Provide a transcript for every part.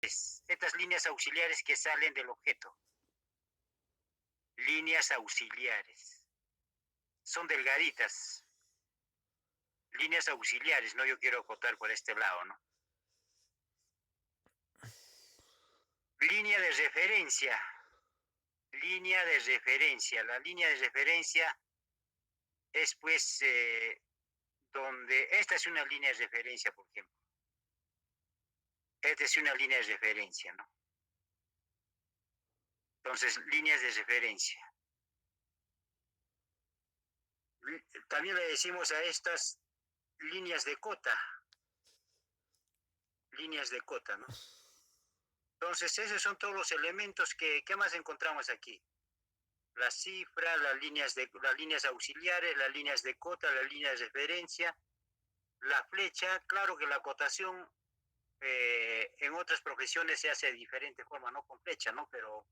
estas líneas auxiliares que salen del objeto. Líneas auxiliares. Son delgaditas. Líneas auxiliares, ¿no? Yo quiero acotar por este lado, ¿no? Línea de referencia. Línea de referencia. La línea de referencia es pues donde... Esta es una línea de referencia, por ejemplo. Esta es una línea de referencia, ¿no? Entonces, líneas de referencia. También le decimos a estas líneas de cota. Líneas de cota, ¿no? Entonces, esos son todos los elementos que más encontramos aquí. La cifra, las líneas auxiliares, las líneas de cota, las líneas de referencia, la flecha. Claro que la acotación en otras profesiones se hace de diferente forma, no con flecha, ¿no? Pero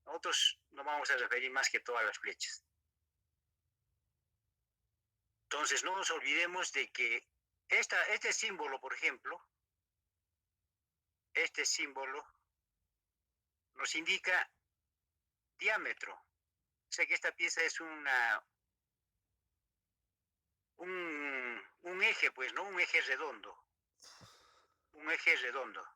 nosotros nos vamos a referir más que todo a las flechas. Entonces, no nos olvidemos de que este símbolo, por ejemplo, este símbolo nos indica diámetro. O sea que esta pieza es un eje, pues, ¿no? Un eje redondo. Un eje redondo.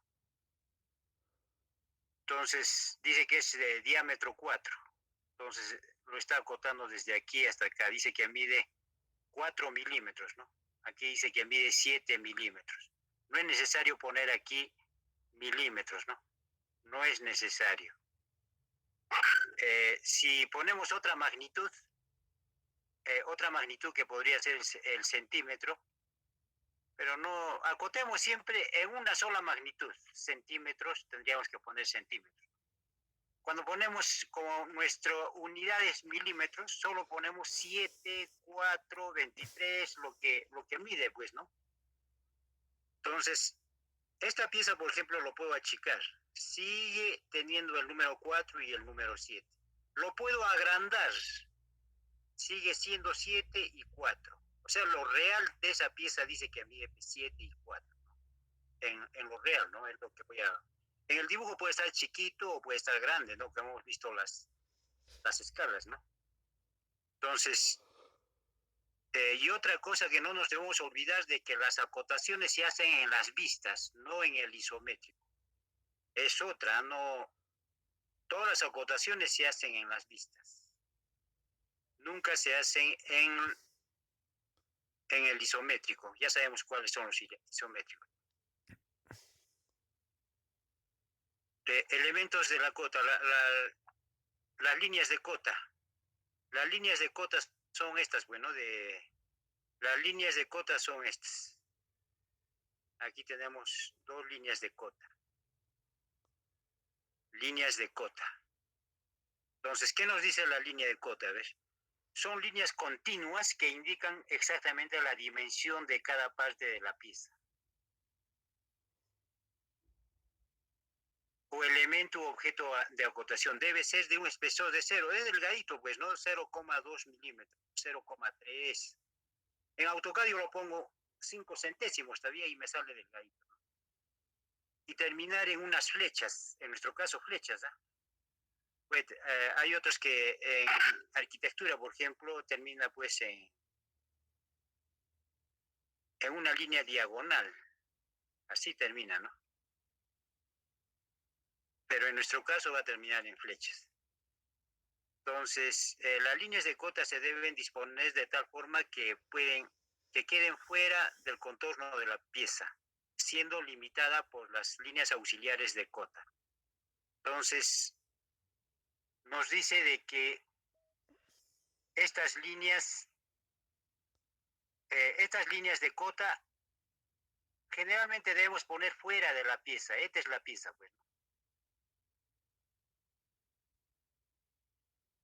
Entonces, dice que es de diámetro 4. Entonces, lo está acotando desde aquí hasta acá. Dice que mide 4 milímetros, ¿no? Aquí dice que mide 7 milímetros. No es necesario poner aquí milímetros, ¿no? No es necesario. Si ponemos otra magnitud que podría ser el centímetro, pero no, acotemos siempre en una sola magnitud. Centímetros, tendríamos que poner centímetros. Cuando ponemos como nuestra unidad es milímetros, solo ponemos 7, 4, 23, lo que mide, pues, ¿no? Entonces, esta pieza, por ejemplo, lo puedo achicar. Sigue teniendo el número 4 y el número 7. Lo puedo agrandar. Sigue siendo 7 y 4. O sea, lo real de esa pieza dice que mide 7 y 4. ¿No? En lo real, ¿no? Es lo que voy a... En el dibujo puede estar chiquito o puede estar grande, ¿no? Que hemos visto las escalas, ¿no? Entonces, y otra cosa que no nos debemos olvidar de que las acotaciones se hacen en las vistas, no en el isométrico. Es otra, no... Todas las acotaciones se hacen en las vistas. Nunca se hacen en el isométrico. Ya sabemos cuáles son los isométricos. Elementos de la cota, las líneas de cota. Las líneas de cota son estas, bueno, las líneas de cota son estas. Aquí tenemos dos líneas de cota. Líneas de cota. Entonces, ¿qué nos dice la línea de cota? A ver, son líneas continuas que indican exactamente la dimensión de cada parte de la pieza. O elemento u objeto de acotación debe ser de un espesor de 0. Es delgadito, pues, ¿no? 0,2 milímetros, 0,3. En AutoCAD yo lo pongo 5 centésimos todavía y me sale delgadito, ¿no? Y terminar en unas flechas, en nuestro caso flechas, ¿ah? Pues, hay otros que en arquitectura, por ejemplo, termina pues en una línea diagonal. Así termina, ¿no? Pero en nuestro caso va a terminar en flechas. Entonces, las líneas de cota se deben disponer de tal forma que queden fuera del contorno de la pieza, siendo limitada por las líneas auxiliares de cota. Entonces, nos dice de que estas líneas de cota generalmente debemos poner fuera de la pieza. Esta es la pieza, pues.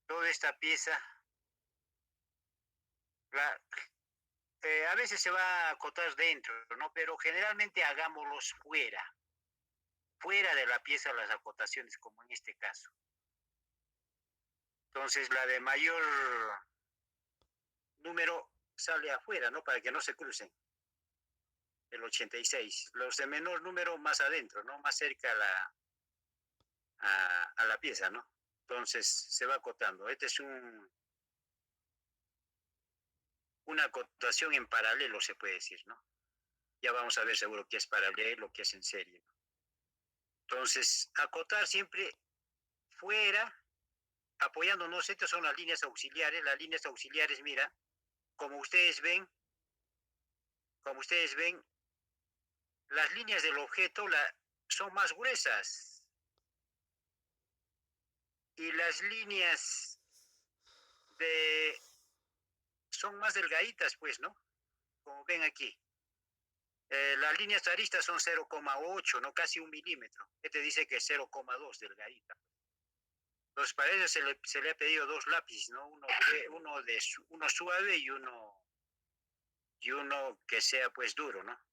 Toda esta pieza, a veces se va a acotar dentro, ¿no? Pero generalmente hagámoslos fuera de la pieza las acotaciones, como en este caso. Entonces, la de mayor número sale afuera, ¿no? Para que no se crucen. el 86. Los de menor número más adentro, ¿no? Más cerca a la pieza, ¿no? Entonces se va acotando. Este es una acotación en paralelo, se puede decir, ¿no? Ya vamos a ver seguro qué es paralelo, qué es en serie, ¿no? Entonces, acotar siempre fuera, apoyándonos. Estas son las líneas auxiliares. Las líneas auxiliares, mira, como ustedes ven, como ustedes ven, las líneas del objeto son más gruesas y las líneas de son más delgaditas, pues, ¿no? Como ven aquí. Las líneas aristas son 0,8, ¿no? Casi 1 milímetro. Este dice que es 0,2 delgadita. Entonces, para eso se le ha pedido dos lápices, ¿no? Uno suave y uno que sea, pues, duro, ¿no?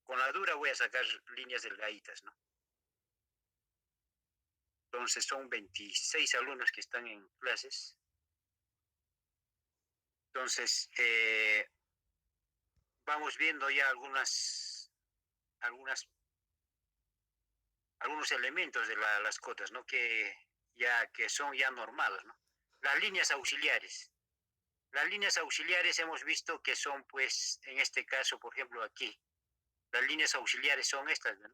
Con la dura voy a sacar líneas delgaditas, ¿no? Entonces, son 26 alumnos que están en clases. Entonces, vamos viendo ya algunos elementos de las cotas, ¿no? Que son ya normados, ¿no? Las líneas auxiliares. Las líneas auxiliares hemos visto que son, pues, en este caso, por ejemplo, aquí. Las líneas auxiliares son estas, ¿no?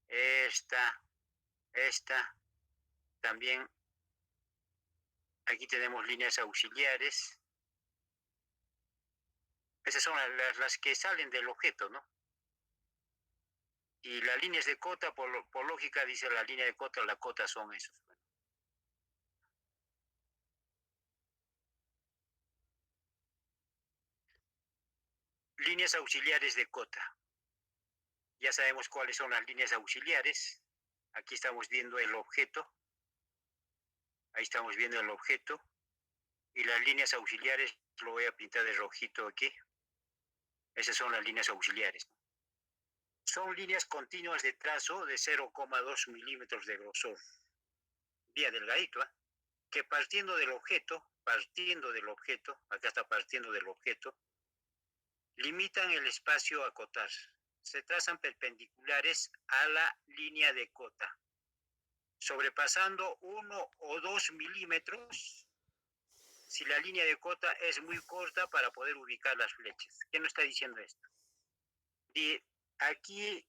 Esta, también. Aquí tenemos líneas auxiliares. Esas son las que salen del objeto, ¿no? Y las líneas de cota, por lógica, dice la línea de cota o la cota son esos. Líneas auxiliares de cota. Ya sabemos cuáles son las líneas auxiliares. Aquí estamos viendo el objeto. Ahí estamos viendo el objeto. Y las líneas auxiliares, lo voy a pintar de rojito aquí. Esas son las líneas auxiliares. Son líneas continuas de trazo de 0,2 milímetros de grosor. Bien delgadito, ¿eh? Que partiendo del objeto, acá está partiendo del objeto, limitan el espacio a cotar. Se trazan perpendiculares a la línea de cota, sobrepasando 1 o 2 milímetros si la línea de cota es muy corta para poder ubicar las flechas. ¿Qué nos está diciendo esto? Y aquí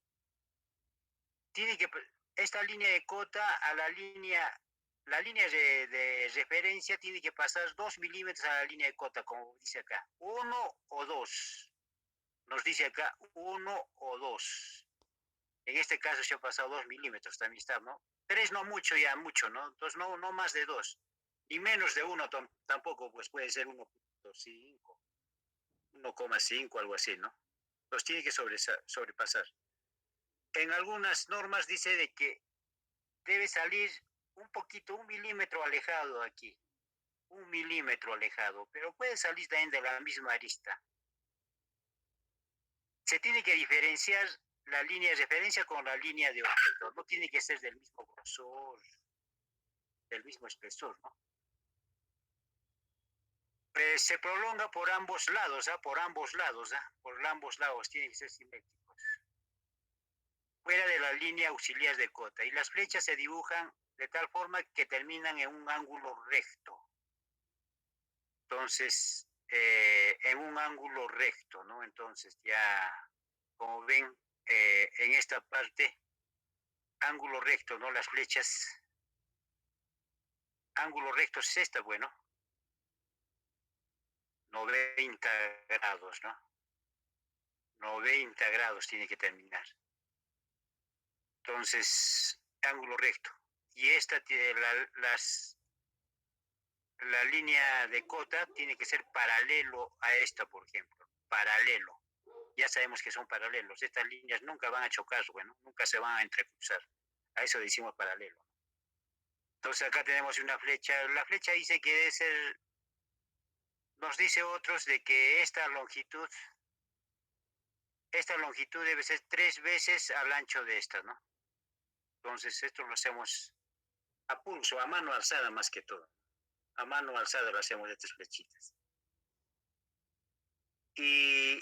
tiene que esta línea de cota a la línea de referencia tiene que pasar 2 milímetros a la línea de cota, como dice acá. 1 o 2. Nos dice acá 1 o 2. En este caso se ha pasado 2 milímetros, también está, ¿no? 3 no mucho, ya mucho, ¿no? Entonces no más de 2. Y menos de 1 tampoco, pues puede ser 1,5, 1,5, algo así, ¿no? Entonces tiene que sobrepasar. En algunas normas dice de que debe salir un poquito, 1 milímetro alejado aquí. 1 milímetro alejado, pero puede salir también de la misma arista. Se tiene que diferenciar la línea de referencia con la línea de objeto. No tiene que ser del mismo grosor, del mismo espesor, ¿no? Se prolonga por ambos lados, ¿eh? Por ambos lados tienen que ser simétricos. Fuera de la línea auxiliar de cota. Y las flechas se dibujan de tal forma que terminan en un ángulo recto. Entonces, en un ángulo recto, ¿no? Entonces ya, como ven, en esta parte, ángulo recto, ¿no? Las flechas, ángulo recto es esta, bueno, 90 grados, ¿no? 90 grados tiene que terminar. Entonces, ángulo recto. Y esta tiene la línea de cota tiene que ser paralelo a esta, por ejemplo. Paralelo. Ya sabemos que son paralelos. Estas líneas nunca van a chocar, bueno, nunca se van a entrecruzar. A eso decimos paralelo. Entonces acá tenemos una flecha. La flecha dice que debe ser, nos dice otros de que esta longitud debe ser 3 veces al ancho de esta, ¿no? Entonces esto lo hacemos a pulso, a mano alzada más que todo. A mano alzada lo hacemos estas flechitas. Y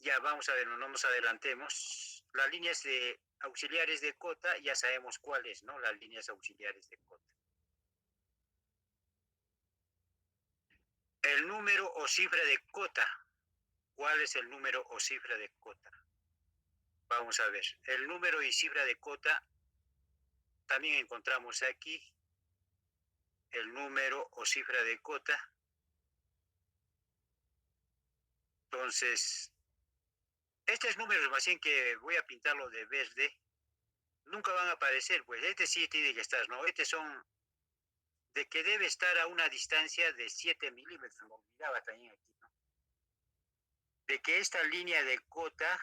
Ya vamos a ver, no nos adelantemos. Las líneas de auxiliares de cota, ya sabemos cuáles, ¿no? Las líneas auxiliares de cota. El número o cifra de cota. ¿Cuál es el número o cifra de cota? Vamos a ver. El número y cifra de cota también encontramos aquí el número o cifra de cota. Entonces, estos números más bien que voy a pintarlo de verde, nunca van a aparecer, pues este sí tiene que estar, ¿no? Estos son de que debe estar a una distancia de 7 milímetros, me olvidaba también aquí, ¿no? De que esta línea de cota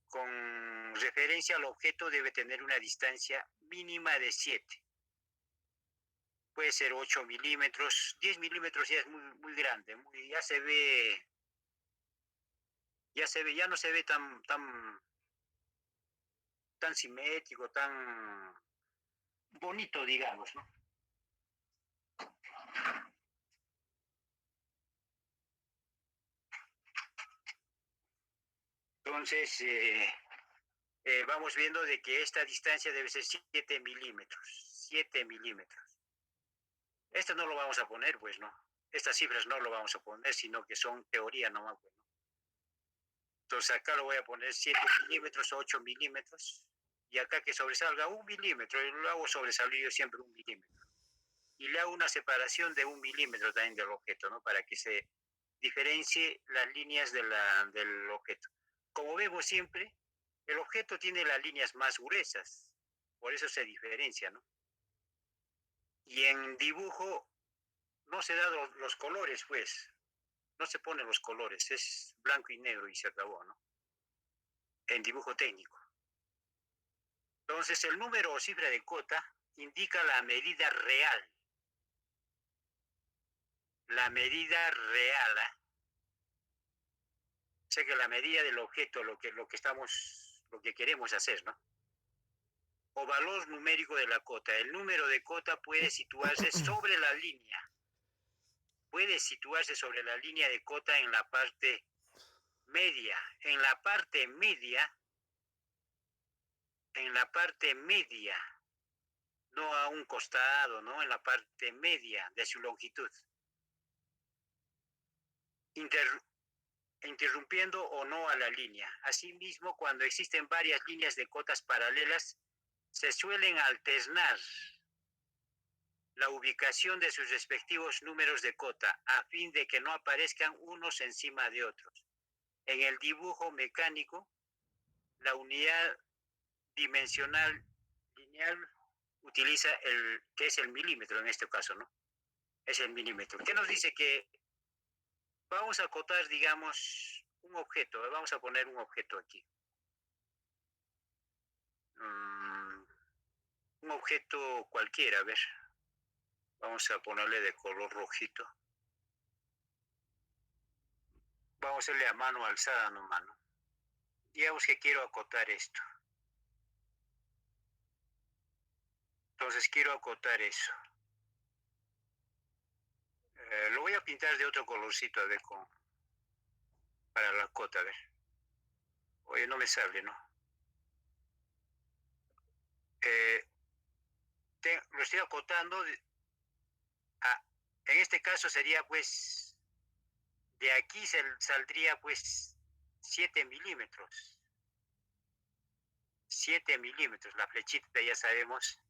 con referencia al objeto debe tener una distancia mínima de 7. Puede ser 8 milímetros, 10 milímetros ya es muy grande, ya no se ve tan simétrico, tan bonito, digamos, ¿no? Entonces, vamos viendo de que esta distancia debe ser 7 milímetros. 7 milímetros. Esto no lo vamos a poner, pues no. Estas cifras no lo vamos a poner, sino que son teoría nomás, pues, ¿no? Entonces acá lo voy a poner 7 milímetros, 8 milímetros. Y acá que sobresalga 1 milímetro. Y lo hago sobresalir yo siempre 1 milímetro. Y le hago una separación de 1 milímetro también del objeto, ¿no? Para que se diferencie las líneas del objeto. Como vemos siempre, el objeto tiene las líneas más gruesas, por eso se diferencia, ¿no? Y en dibujo no se dan los colores, pues, no se ponen los colores, es blanco y negro y se acabó, ¿no? En dibujo técnico. Entonces, el número o cifra de cota indica la medida real. La medida real, ¿eh? O sea que la medida del objeto, lo que queremos hacer, ¿no? O valor numérico de la cota. El número de cota puede situarse sobre la línea. Puede situarse sobre la línea de cota en la parte media. En la parte media, no a un costado, ¿no? En la parte media de su longitud. Interrumpiendo o no a la línea. Asimismo, cuando existen varias líneas de cotas paralelas, se suelen alternar la ubicación de sus respectivos números de cota a fin de que no aparezcan unos encima de otros. En el dibujo mecánico, la unidad dimensional lineal utiliza que es el milímetro en este caso, ¿no? Es el milímetro. ¿Qué nos dice? Que vamos a acotar, digamos, un objeto. Vamos a poner un objeto aquí. Un objeto cualquiera, a ver. Vamos a ponerle de color rojito. Vamos a hacerle a mano alzada nomás, ¿no? Digamos que quiero acotar esto. Entonces quiero acotar eso. Lo voy a pintar de otro colorcito, a ver, para la cota, a ver. Oye, no me sale, ¿no? Lo estoy acotando. En este caso sería, pues, de aquí saldría, pues, 7 milímetros. 7 milímetros. La flechita, ya sabemos.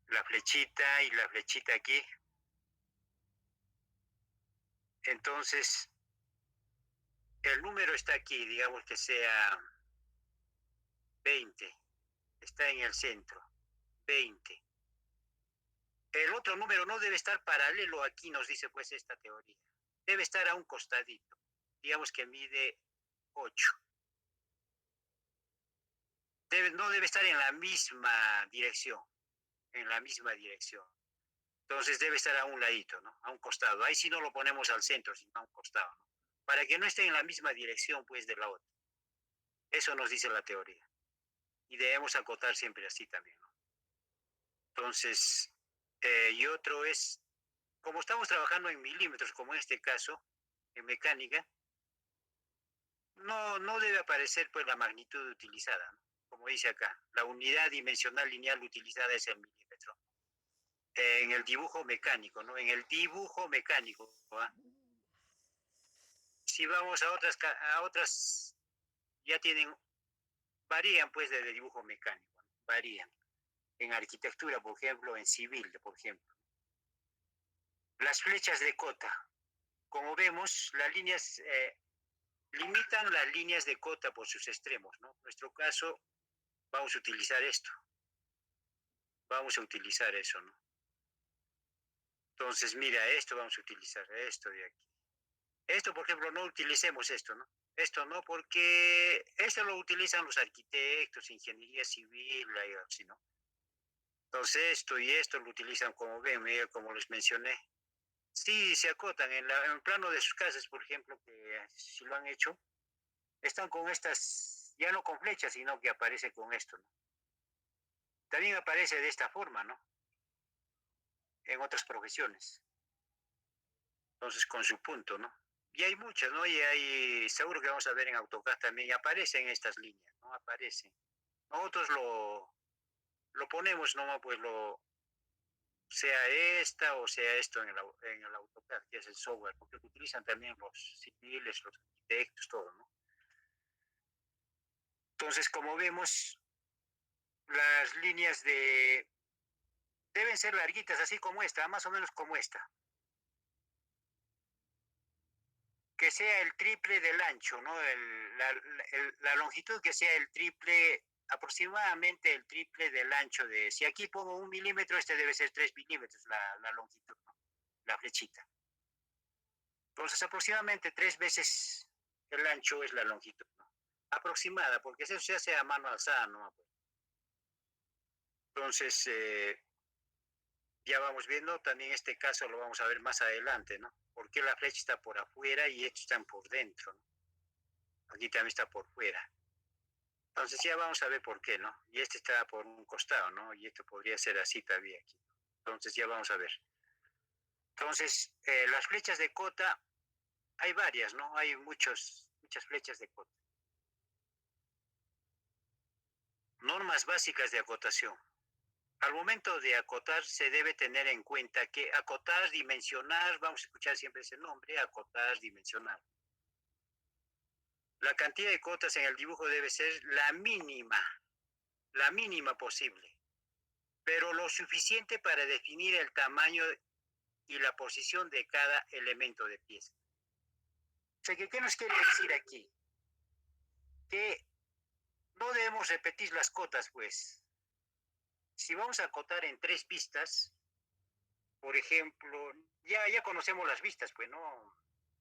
La flechita y la flechita aquí. Entonces, el número está aquí, digamos que sea 20. Está en el centro. 20. El otro número no debe estar paralelo aquí, nos dice pues esta teoría. Debe estar a un costadito. Digamos que mide 8. No debe estar en la misma dirección. En la misma dirección. Entonces debe estar a un ladito, ¿no? A un costado. Ahí sí no lo ponemos al centro, sino a un costado, ¿no? Para que no esté en la misma dirección, pues, de la otra. Eso nos dice la teoría. Y debemos acotar siempre así también, ¿no? Entonces, y otro es, como estamos trabajando en milímetros, como en este caso, en mecánica, no debe aparecer pues la magnitud utilizada, ¿no? Como dice acá, la unidad dimensional lineal utilizada es el milímetro. En el dibujo mecánico, ¿no? En el dibujo mecánico, ¿va? Si vamos a otras, ya tienen, varían pues de dibujo mecánico, ¿no? Varían. En arquitectura, por ejemplo, en civil, por ejemplo. Las flechas de cota, como vemos, las líneas limitan las líneas de cota por sus extremos, ¿no? En nuestro caso, vamos a utilizar esto. Vamos a utilizar eso, ¿no? Entonces, mira, esto vamos a utilizar, esto de aquí. Esto, por ejemplo, no utilicemos esto, ¿no? Esto no, porque esto lo utilizan los arquitectos, ingeniería civil, así, ¿no? Entonces, esto y esto lo utilizan como ven, como les mencioné. Sí, se acotan en el plano de sus casas, por ejemplo, que si lo han hecho, están con estas, ya no con flechas, sino que aparece con esto, ¿no? También aparece de esta forma, ¿no? En otras profesiones. Entonces, con su punto, ¿no? Y hay muchas, ¿no? Y hay, seguro que vamos a ver en AutoCAD también, y aparecen estas líneas, ¿no? Aparecen. Nosotros lo ponemos nomás, pues sea esta o sea esto en el AutoCAD, que es el software, porque lo utilizan también los civiles, los arquitectos, todo, ¿no? Entonces, como vemos, las líneas deben ser larguitas, así como esta, más o menos como esta. Que sea el triple del ancho, ¿no? La longitud que sea el triple, aproximadamente el triple del ancho de, si aquí pongo 1 milímetro, este debe ser 3 milímetros la longitud, ¿no? La flechita. Entonces, aproximadamente 3 veces el ancho es la longitud, ¿no? Aproximada, porque eso se hace a mano alzada, ¿no? Entonces, ya vamos viendo, también este caso lo vamos a ver más adelante, ¿no? ¿Por qué la flecha está por afuera y estos están por dentro, ¿no? Aquí también está por fuera. Entonces ya vamos a ver por qué, ¿no? Y este está por un costado, ¿no? Y esto podría ser así también aquí. Entonces ya vamos a ver. Entonces, las flechas de cota, hay varias, ¿no? Hay muchas flechas de cota. Normas básicas de acotación. Al momento de acotar se debe tener en cuenta que acotar, dimensionar, vamos a escuchar siempre ese nombre, acotar, dimensionar. La cantidad de cotas en el dibujo debe ser la mínima posible, pero lo suficiente para definir el tamaño y la posición de cada elemento de pieza. O sea, ¿qué nos quiere decir aquí? Que no debemos repetir las cotas, pues. Si vamos a acotar en 3 vistas, por ejemplo, ya conocemos las vistas, pues, ¿no?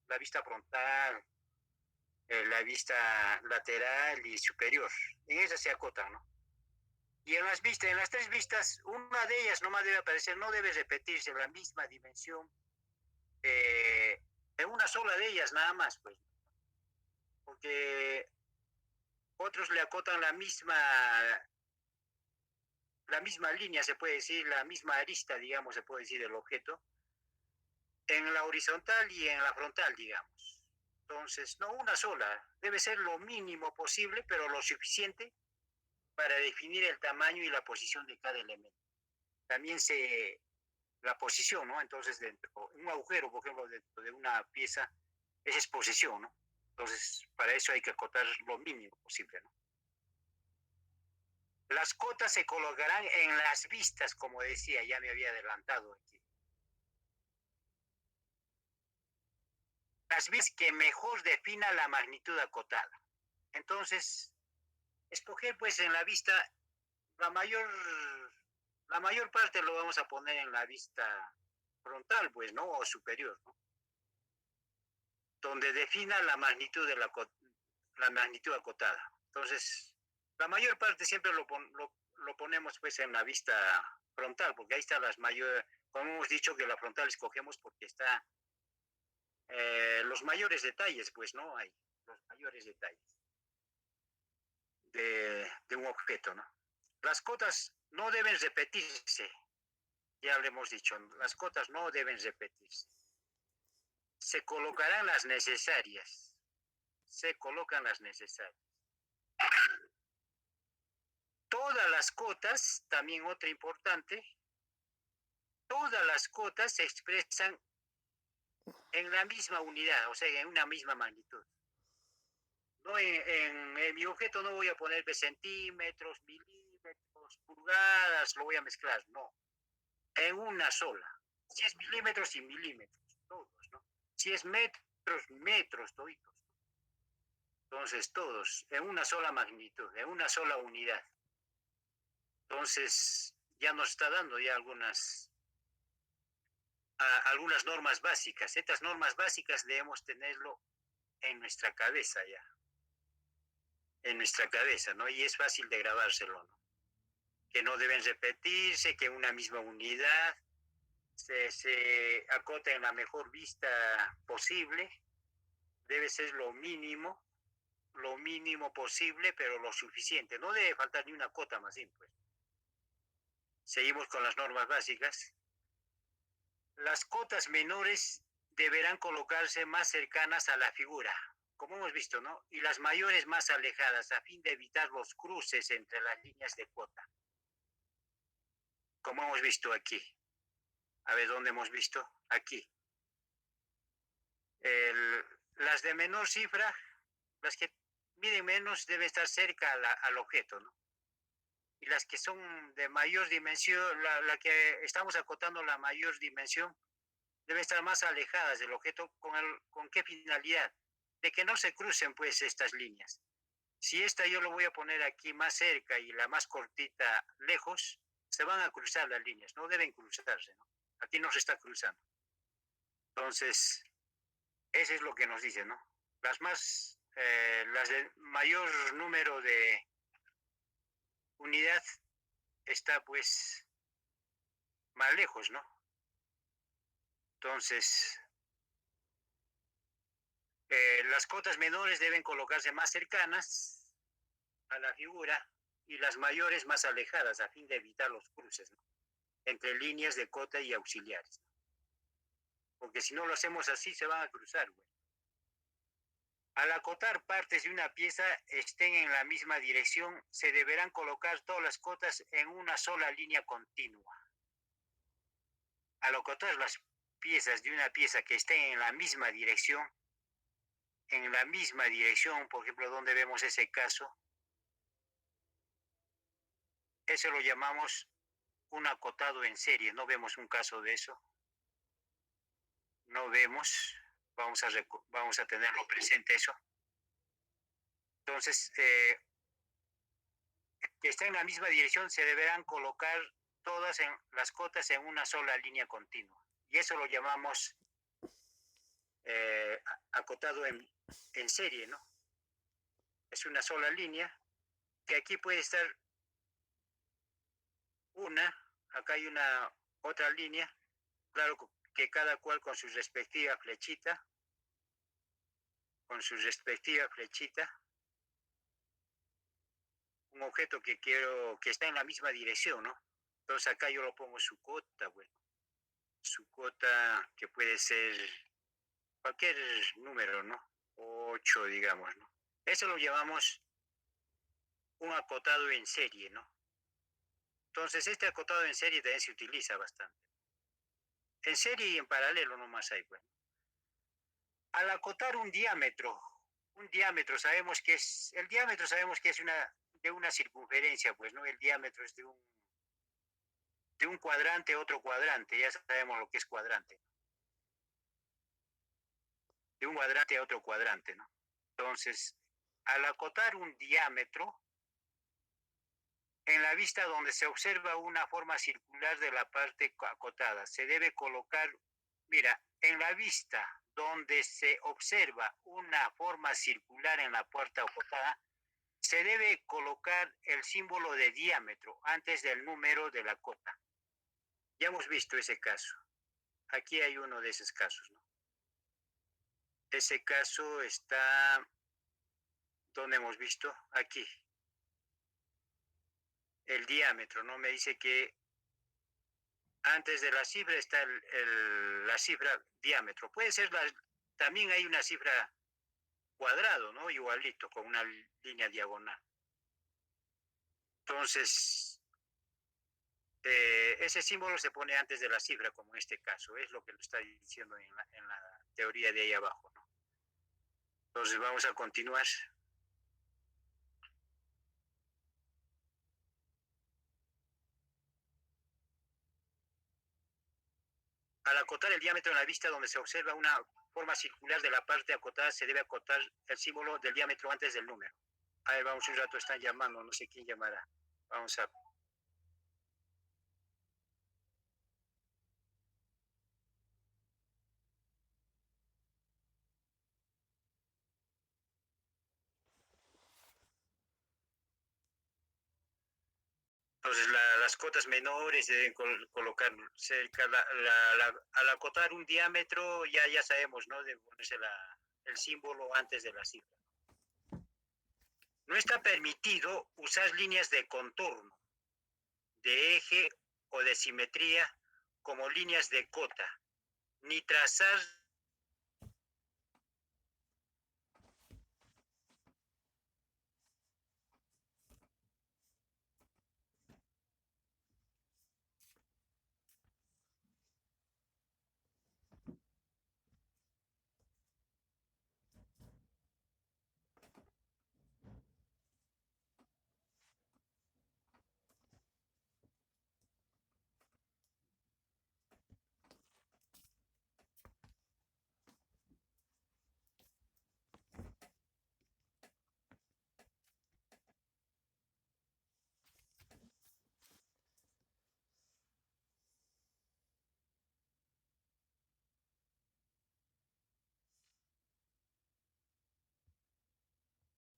La vista frontal, la vista lateral y superior. En esas se acotan, ¿no? Y en las 3 vistas, una de ellas nomás debe aparecer, no debe repetirse la misma dimensión en una sola de ellas nada más, pues. Porque otros le acotan la misma línea, se puede decir, la misma arista, digamos, se puede decir, del objeto, en la horizontal y en la frontal, digamos. Entonces, no una sola, debe ser lo mínimo posible, pero lo suficiente para definir el tamaño y la posición de cada elemento. También la posición, ¿no? Entonces, un agujero, por ejemplo, dentro de una pieza, esa es posición, ¿no? Entonces, para eso hay que acotar lo mínimo posible, ¿no? Las cotas se colocarán en las vistas, como decía, ya me había adelantado aquí. Las vistas que mejor defina la magnitud acotada. Entonces, escoger pues en la vista, la mayor, la mayor parte lo vamos a poner en la vista frontal, pues, ¿no? O superior, ¿no? Donde defina la magnitud de la magnitud acotada. Entonces, la mayor parte siempre lo ponemos pues en la vista frontal, porque ahí está las mayores, como hemos dicho que la frontal escogemos porque está los mayores detalles, pues no hay los mayores detalles de un objeto, ¿no? Las cotas no deben repetirse, ya le hemos dicho, las cotas no deben repetirse. se colocarán las necesarias. Se colocan las necesarias. Todas las cotas, también otra importante, todas las cotas se expresan en la misma unidad, o sea, en una misma magnitud. No en mi objeto no voy a poner centímetros, milímetros, pulgadas, lo voy a mezclar, no. En una sola. Si es milímetros y milímetros, todos, ¿no? Si es metros, metros, toditos. Entonces, todos, en una sola magnitud, en una sola unidad. Entonces, ya nos está dando ya algunas normas básicas. Estas normas básicas debemos tenerlo en nuestra cabeza ya. En nuestra cabeza, ¿no? Y es fácil de grabárselo, ¿no? Que no deben repetirse, que una misma unidad se acota en la mejor vista posible. Debe ser lo mínimo posible, pero lo suficiente. No debe faltar ni una cota más bien, pues. Seguimos con las normas básicas. Las cotas menores deberán colocarse más cercanas a la figura, como hemos visto, ¿no? Y las mayores más alejadas, a fin de evitar los cruces entre las líneas de cota, como hemos visto aquí. A ver, ¿dónde hemos visto? Aquí. Las de menor cifra, las que miden menos, deben estar cerca al objeto, ¿no? Y las que son de mayor dimensión, la que estamos acotando la mayor dimensión, deben estar más alejadas del objeto. ¿Con qué finalidad? De que no se crucen pues estas líneas. Si esta yo lo voy a poner aquí más cerca y la más cortita lejos, se van a cruzar las líneas, no deben cruzarse, ¿no? Aquí no se está cruzando. Entonces, eso es lo que nos dice, ¿no? Las de mayor número de unidad está pues más lejos, ¿no? Entonces, las cotas menores deben colocarse más cercanas a la figura y las mayores más alejadas a fin de evitar los cruces, ¿no? Entre líneas de cota y auxiliares, ¿no? Porque si no lo hacemos así se van a cruzar, güey. Al acotar partes de una pieza estén en la misma dirección, se deberán colocar todas las cotas en una sola línea continua. Al acotar las piezas de una pieza que estén en la misma dirección, por ejemplo, donde vemos ese caso, eso lo llamamos un acotado en serie. No vemos un caso de eso. No vemos. Vamos a tenerlo presente eso. Entonces, que estén en la misma dirección, se deberán colocar todas las cotas en una sola línea continua. Y eso lo llamamos acotado en serie, ¿no? Es una sola línea, que aquí puede estar acá hay una otra línea, claro que cada cual con su respectiva flechita, un objeto que quiero que está en la misma dirección, ¿no? Entonces acá yo lo pongo su cota, bueno, su cota que puede ser cualquier número, ¿no? 8, digamos, ¿no? Eso lo llamamos un acotado en serie, ¿no? Entonces este acotado en serie también se utiliza bastante. En serie y en paralelo nomás hay, bueno. Al acotar un diámetro sabemos que es de una circunferencia, pues, ¿no? El diámetro es de un cuadrante a otro cuadrante, ya sabemos lo que es cuadrante. De un cuadrante a otro cuadrante, ¿no? Entonces, al acotar un diámetro, en la vista donde se observa una forma circular de la parte acotada, se debe colocar, mira, en la vista donde se observa una forma circular en la puerta acotada, se debe colocar el símbolo de diámetro antes del número de la cota. Ya hemos visto ese caso. Aquí hay uno de esos casos, ¿no? Ese caso está, ¿dónde hemos visto? Aquí. El diámetro, ¿no? Me dice que antes de la cifra está la cifra diámetro. Puede ser también hay una cifra cuadrado, ¿no? Igualito, con una línea diagonal. Entonces, ese símbolo se pone antes de la cifra, como en este caso, es lo que lo está diciendo en la teoría de ahí abajo, ¿no? Entonces vamos a continuar. Al acotar el diámetro en la vista donde se observa una forma circular de la parte acotada, se debe acotar el símbolo del diámetro antes del número. A ver, vamos, un rato están llamando, no sé quién llamará. Vamos a... Entonces, las cotas menores se deben colocar cerca. Al acotar un diámetro, ya sabemos, ¿no? Debe ponerse el símbolo antes de la cifra. No está permitido usar líneas de contorno, de eje o de simetría como líneas de cota, ni trazar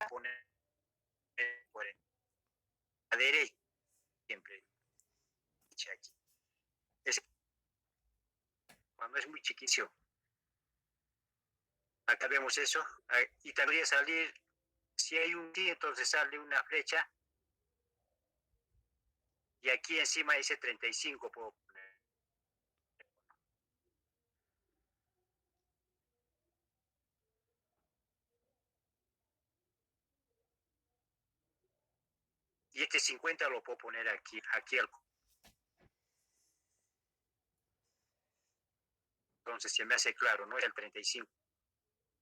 poner por la derecha siempre aquí. Es cuando es muy chiquicio. Acá vemos eso. Y también salir, si hay un T, entonces sale una flecha. Y aquí encima dice 35 puedo poner. Y este 50 lo puedo poner aquí al... Entonces se me hace claro, ¿no? Es el 35.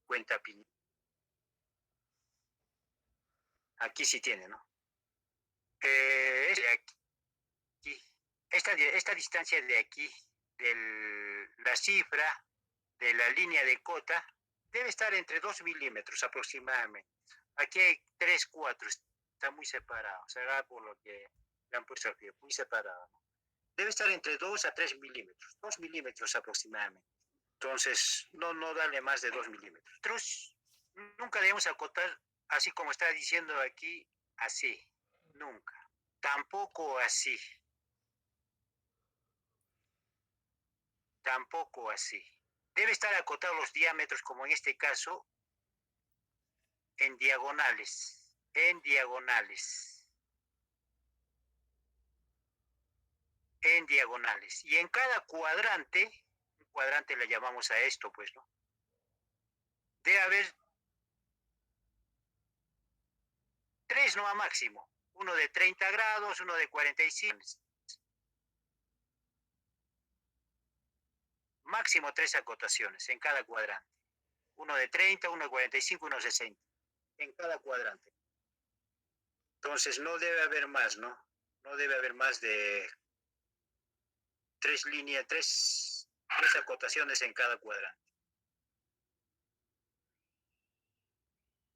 50 pin. Aquí sí tiene, ¿no? Aquí, esta distancia de aquí, de la cifra de la línea de cota, debe estar entre 2 milímetros aproximadamente. Aquí hay 3, 4, está muy separado, será por lo que le han puesto aquí, muy separado. Debe estar entre 2 a 3 milímetros, 2 milímetros aproximadamente. Entonces, no darle más de 2 milímetros. Nunca debemos acotar, así como está diciendo aquí, así, nunca. Tampoco así, tampoco así. Debe estar acotados los diámetros, como en este caso, en diagonales, en diagonales, en diagonales. Y en cada cuadrante, un cuadrante le llamamos a esto, pues, ¿no? Debe haber 3, no a máximo. Uno de 30 grados, uno de 45. Máximo 3 acotaciones en cada cuadrante. Uno de 30, uno de 45, uno de 60. En cada cuadrante. Entonces no debe haber más, ¿no? No debe haber más de 3 líneas, 3 acotaciones en cada cuadrante.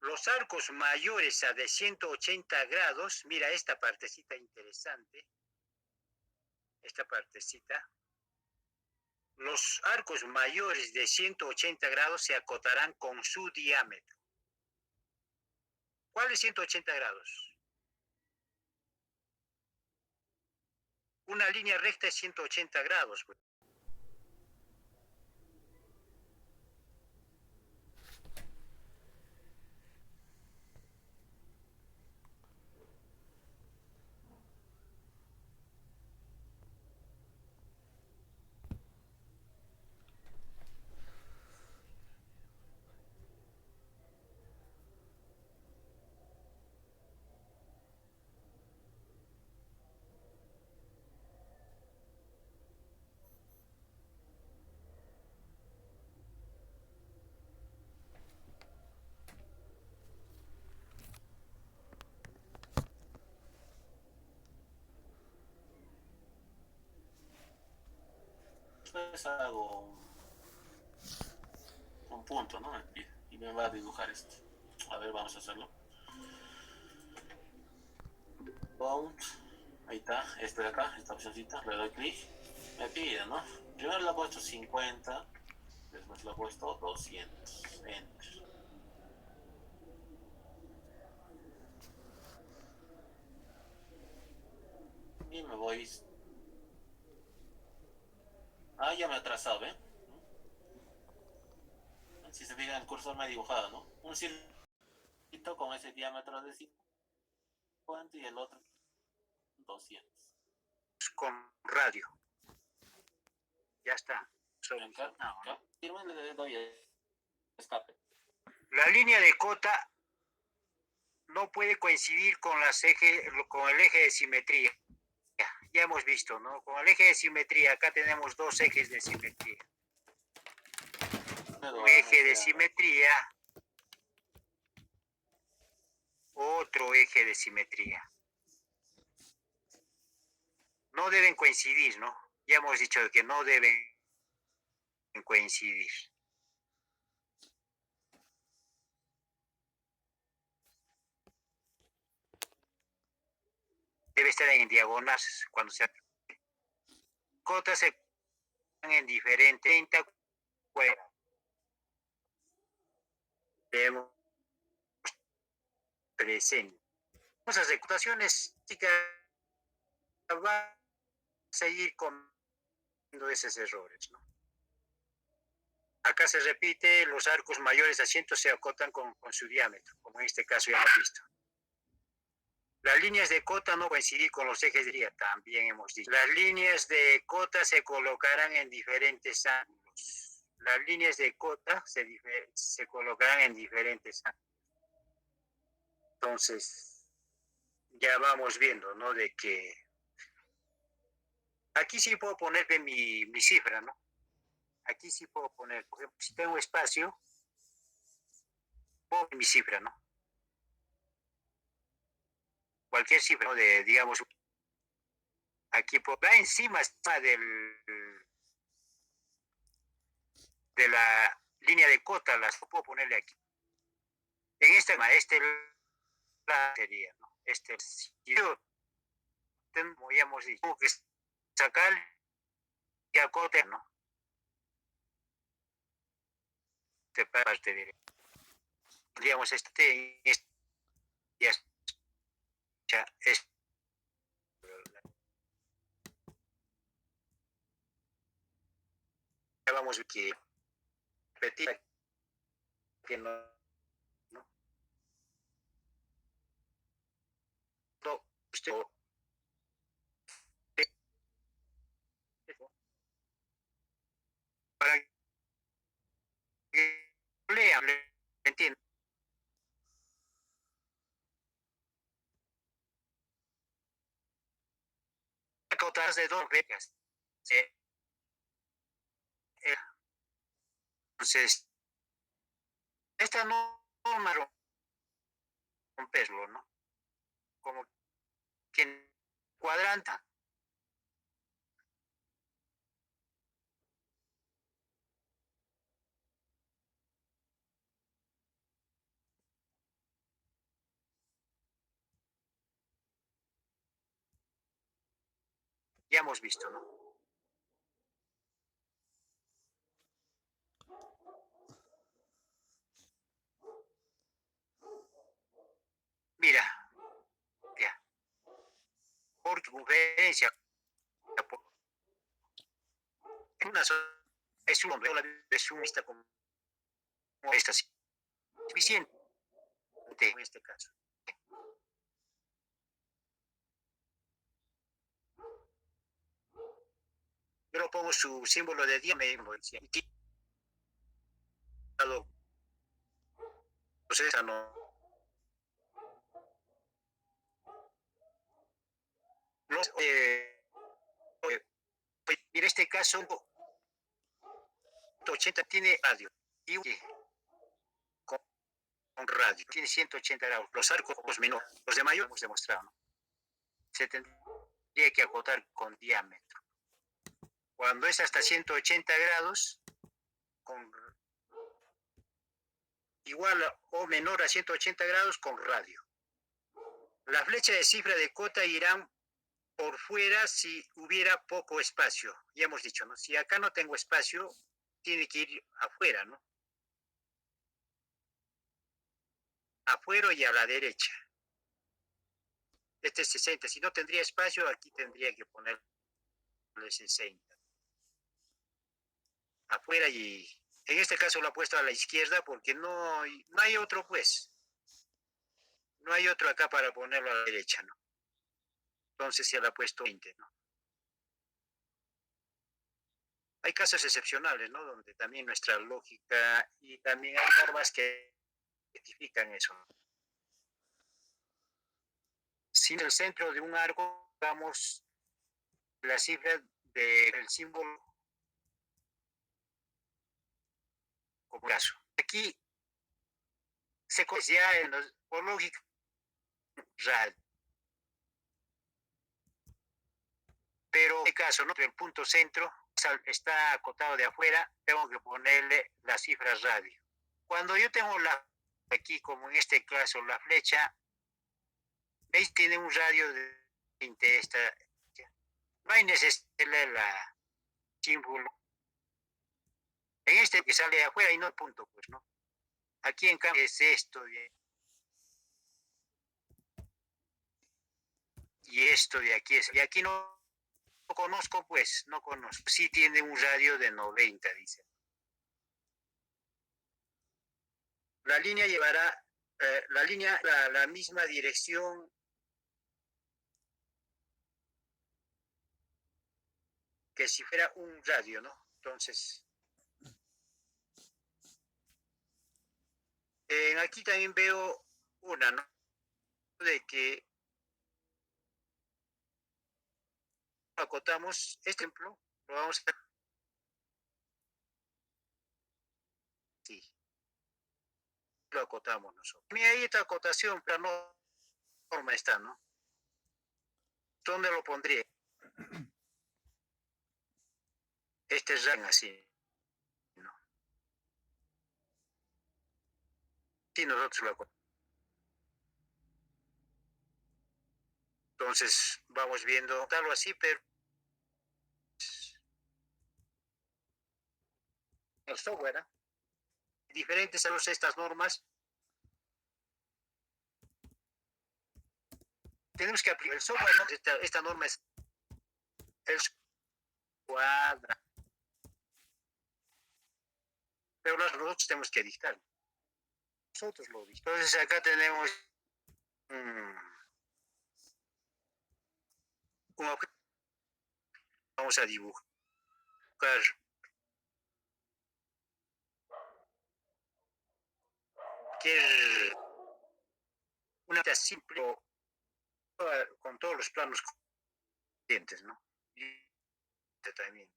Los arcos mayores a de 180 grados, mira esta partecita interesante, esta partecita. Los arcos mayores de 180 grados se acotarán con su diámetro. ¿Cuál es 180 grados? Una línea recta es 180 grados. Pues. después hago un punto, ¿no? Y me va a dibujar esto. A ver, vamos a hacerlo. Bound. Ahí está, este de acá, esta opcióncita, le doy clic. Me pide, ¿no? Primero le he puesto 50, después le he puesto 200. Enter. Y me voy. Ah, ya me he atrasado, ¿eh? Si se fijan, el cursor me ha dibujado, ¿no? Un circuito con ese diámetro de 50 y el otro 200. Con radio. Ya está. Solucionado, ¿no? Y le doy escape. La línea de cota no puede coincidir con el eje de simetría. Ya hemos visto, ¿no? Con el eje de simetría, acá tenemos dos ejes de simetría. Un eje de simetría, otro eje de simetría. No deben coincidir, ¿no? Ya hemos dicho que no deben coincidir. Debe estar en diagonal cuando se cotas se en diferente 30 cuadras. Debemos presente. Las ecuaciones van a seguir cometiendo esos errores, ¿no? Acá se repite, los arcos mayores asientos se acotan con su diámetro, como en este caso ya hemos visto. Las líneas de cota no coinciden con los ejes de guía, también hemos dicho. Las líneas de cota se colocarán en diferentes ángulos. Las líneas de cota se colocarán en diferentes ángulos. Entonces, ya vamos viendo, ¿no? De que aquí sí puedo ponerle mi cifra, ¿no? Aquí sí puedo poner, por ejemplo, si tengo espacio, pongo mi cifra, ¿no? Cualquier cifra, ¿no? Digamos, aquí va encima de la línea de cota, las puedo ponerle aquí. En la sería, ¿no? Como ya hemos dicho, tengo que sacar y acote, ¿no? De parte de, digamos, ya vamos a repetir que no, no, no esto, para que lean, entiendan. Cotas de dos becas. Entonces, esta norma romperlo, ¿no? Como quien cuadranta. Ya hemos visto, ¿no? Mira, ya, por conferencia, una sola, es un vista como esta, suficiente en este caso. Yo lo pongo su símbolo de diámetro, pues esa no. No en este caso, 180 tiene radio y con radio tiene 180 grados. Los arcos menores, los de mayor hemos demostrado, ¿no? Se tendría que acotar con diámetro. Cuando es hasta 180 grados, con igual o menor a 180 grados con radio. La flecha de cifra de cota irán por fuera si hubiera poco espacio. Ya hemos dicho, ¿no? Si acá no tengo espacio, tiene que ir afuera, ¿no? Afuera y a la derecha. Este es 60. Si no tendría espacio, aquí tendría que ponerle 60. Afuera y... En este caso lo he puesto a la izquierda porque no hay otro, pues. No hay otro acá para ponerlo a la derecha, ¿no? Entonces se le ha puesto 20, ¿no? Hay casos excepcionales, ¿no? Donde también nuestra lógica y también hay normas que identifican eso. Si en el centro de un arco damos la cifra del símbolo como caso. Aquí se ya en los, por lógica radio. Pero en este caso, ¿no? El punto centro está acotado de afuera, tengo que ponerle la cifra radio. Cuando yo tengo aquí, como en este caso, la flecha, ¿veis? Tiene un radio de 20. No hay necesidad de la símbolo. En este que sale de afuera y no punto, pues, ¿no? Aquí en cambio es esto y esto de aquí es. Y aquí no conozco, pues, no conozco. Sí tiene un radio de 90, dice. La línea llevará la misma dirección que si fuera un radio, ¿no? Entonces, aquí también veo una, ¿no? De que acotamos este ejemplo, lo vamos a sí, lo acotamos nosotros. Mira, ahí esta acotación, pero no forma está, ¿no? ¿Dónde lo pondría? Este es así, ¿no? Sí, nosotros lo acotamos. Entonces, vamos viendo algo así, pero el software, ¿eh? Diferentes a estas normas, tenemos que aplicar el software, ¿no? Esta norma es el cuadra, pero nosotros tenemos que dictar. Nosotros lo dictamos. Entonces acá tenemos un objeto. Vamos a dibujar cualquier una simple con todos los planos corrientes, ¿no? Y también,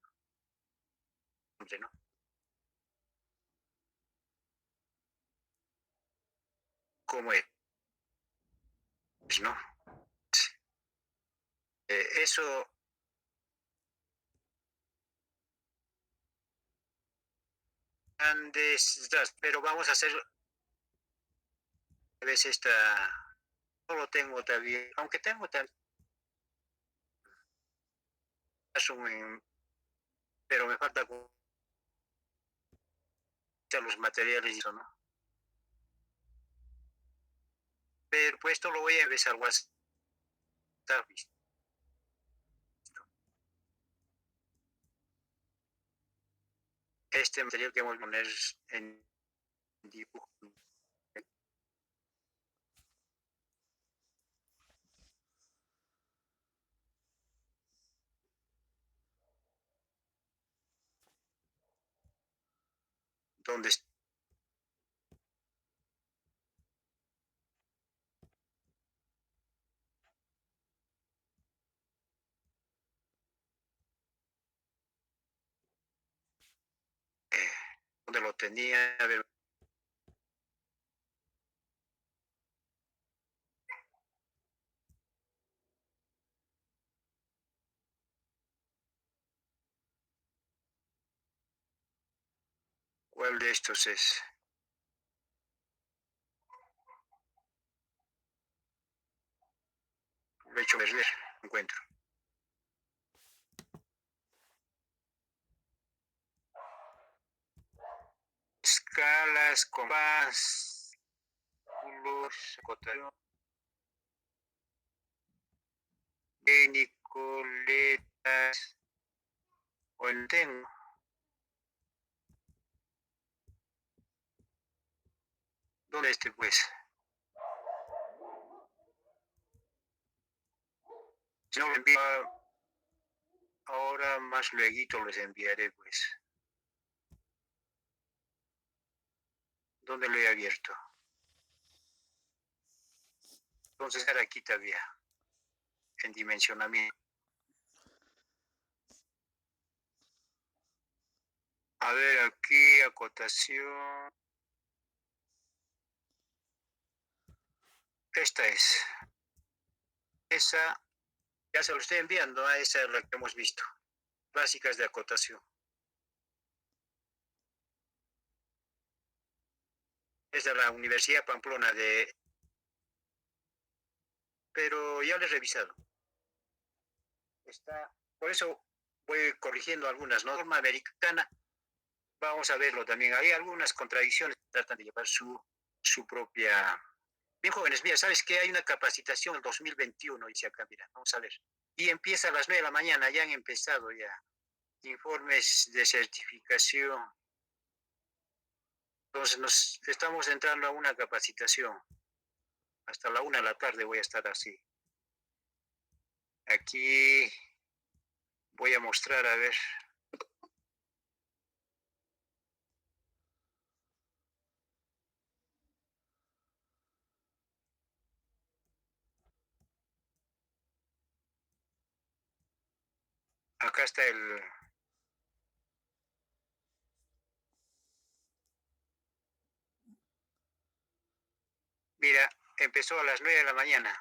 ¿no? Como es, ¿no? Eso antes, pero vamos a hacer a veces esta, no lo tengo todavía, aunque tengo también, pero me falta los materiales y eso, ¿no? Pero pues esto lo voy a empezar WhatsApp. Este material que vamos a poner en dibujo. Donde donde lo tenía, a ver, ¿Cuál de estos es? Lecho verde, encuentro. Escalas, compás, ángulos, acotación, técnico, letras, o el tengo. ¿Dónde este pues? Si no lo envío ahora, más luego les enviaré pues. ¿Dónde lo he abierto? Entonces era aquí todavía, en dimensionamiento. A ver, aquí, acotación. Esta es. Esa, ya se lo estoy enviando, a esa es la que hemos visto. Básicas de acotación. Es de la Universidad Pamplona de... Pero ya lo he revisado. Está, por eso voy corrigiendo algunas, ¿no? Norma americana, vamos a verlo también. Hay algunas contradicciones que tratan de llevar su propia... Bien, jóvenes, mira, ¿sabes qué? Hay una capacitación el 2021, dice acá, mira, vamos a ver. Y empieza a las 9 de la mañana, ya han empezado ya. Informes de certificación. Entonces nos estamos entrando a una capacitación. Hasta la 1 de la tarde voy a estar así. Aquí voy a mostrar, a ver. Acá está el... Mira, empezó a las 9 de la mañana.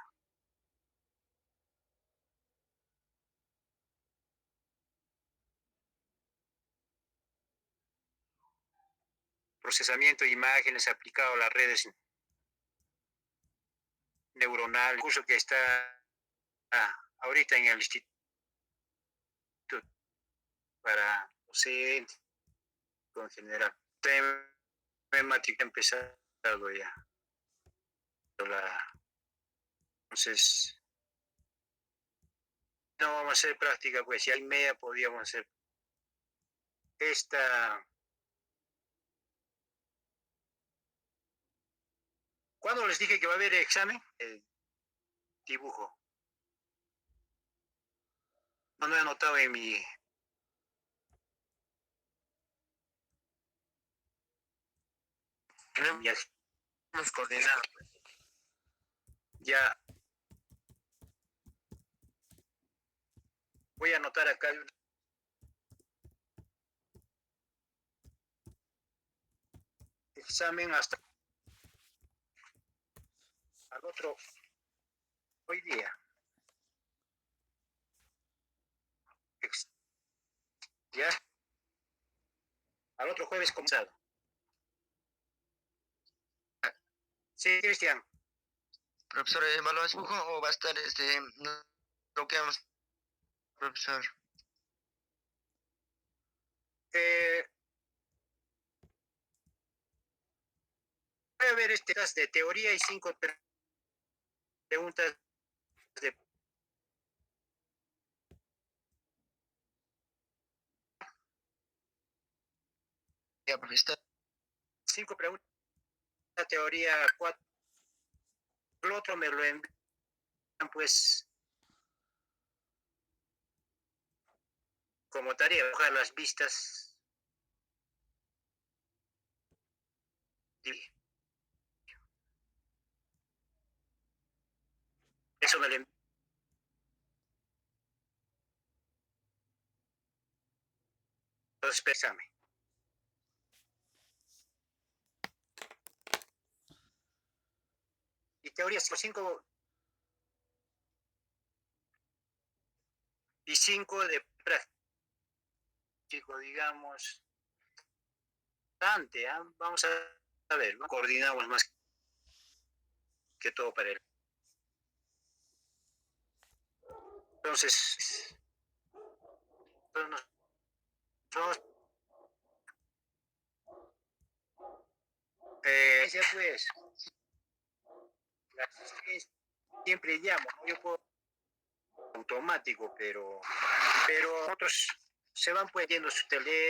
Procesamiento de imágenes aplicado a las redes neuronales. Curso que está ahorita en el instituto para docentes en general. Temática empezado ya. Entonces, no vamos a hacer práctica, pues si hay media podríamos hacer esta. ¿Cuándo les dije que va a haber examen? El dibujo. No lo he anotado en mi... Ya hemos coordinado. Ya. Voy a anotar acá. Examen hasta al otro hoy día. Ya. Al otro jueves comenzado. Sí, Cristian. Profesor, ¿evaluación dibujo o va a estar lo que vamos, profesor? Voy a ver de teoría y 5 preguntas de... Ya, profesor. 5 preguntas de teoría, 4. El otro me lo envían, pues, como tarea, bajar las vistas. Eso me lo envían. Entonces, pésame. Y teorías, 5 y 5 de práctico, digamos. bastante, ¿ah? Vamos a ver, ¿no? Coordinamos más que todo para él. Entonces, nosotros, pues, la asistencia siempre llamo, ¿no? Yo puedo automático, pero otros se van poniendo su teléfono.